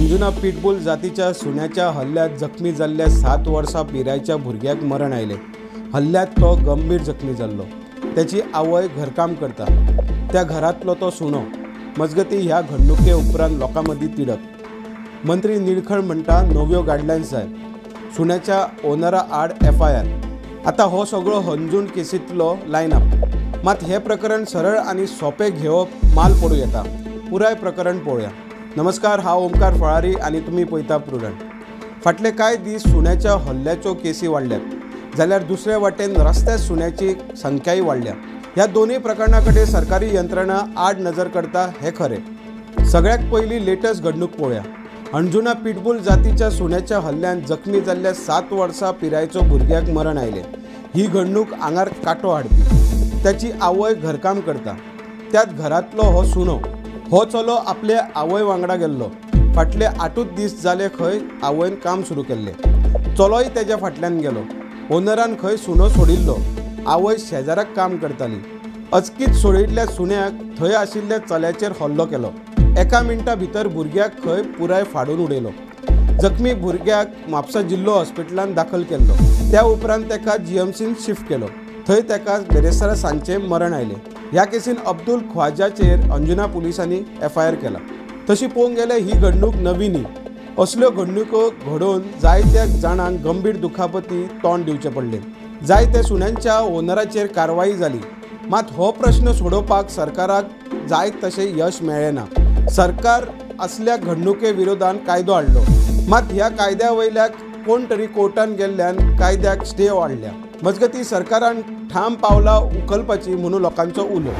Anjuna pitbull जातीच्या सुण्याच्या हल्ल्यात जखमी जाल्ल्या 7 वर्सां पिरायेच्या भुरग्याक मरण आयले। हल्ल्यात तो गंभीर जखमी जाल्लो। त्याची आवय घरकाम करता। त्या घरातलो तो सुणो। मजगती ह्या घडणुके उपरांत लोकांमदी तिडक। मंत्री निळखळ म्हणटा नव्यो गायडलायन्स जाय। सुण्याच्या ओनरा आड FIR। आता हो सगळो हंजून केसींतलो लायनअप। मात हे प्रकरण सरळ आनी सोपे घेवप माल पडू येता। पुराय प्रकरण पळोवया। नमस्कार, हांव ओमकार फळारी आनी तुमी पळयता प्रुडंट। फाटले कांय दीस सुण्याच्या हल्ल्याच्यो केसी वाडल्यात, जाल्यार दुसरे वाटेन रस्त्यार सुण्याची संख्याय वाडल्या। ह्या दोनूय प्रकरणां कडेन सरकारी यंत्रणा आड नजर करता हे खरें। सगळ्यात पयलीं लेटस्ट घडणूक पळोवया। अंजुना पिटबुल जातीच्या सुण्याच्या हल्ल्यान जखमी जाल्ल्या 7 वर्सां पिरायेचो भुरग्याक मरण आयले। ही घडणूक आंगार कांटो हाडपी। त्याची आवय घरकाम करता। त्याच घरातलो हो सुणो। हो चलो आपले आवय वांगडा गेल्लो। फाटले 8 दीस जाले खंय आवयन काम सुरू केल्ले। चलोय तेज्या फाटल्यान गेलो। ओनरान खंय सुणो सोडिल्लो। आवय शेजाराक काम करताली। अचकीत सोडिल्ल्या सुण्याक थंय आशिल्ल्या चल्याचेर हल्लो केलो। एका मिनटा भितर भुरग्याक खंय पुराय फाडून उडयलो। जखमी भुरग्याक म्हापसा जिल्लो हॉस्पिटलांत दाखल केल्लो। त्या उपरांत तेका GMCन शिफ्ट केलो। थंय तेका बेरेस्तारा सांजचे मरण आयले। ह्या केसीन अब्दुल ख्वाजाचेर अंजुना पुलिसांनी FIR केला। तशी पळोवंक गेल्यार ही घडणूक नवी न्ही। असल्यो घडणुको घडोवन जायत्या जाणांक गंभीर दुखापती तोंड दिवचे पडले। जायते सुण्यांच्या ओनराचेर कारवाई जाली। मात हो प्रश्न सोडोवपाक सरकाराक जाय तशें यश मेळ्ळें ना। सरकार असल्या घडणुके विरोधात कायदो हाडलो। मात ह्या कायद्या वयल्याक कोण तरी कोर्टान गेल्ल्यान कायद्याक स्टे वाडल्या। मजगती सरकारान ठाम पावलां उखलपाची म्हणून लोकांचो उलो।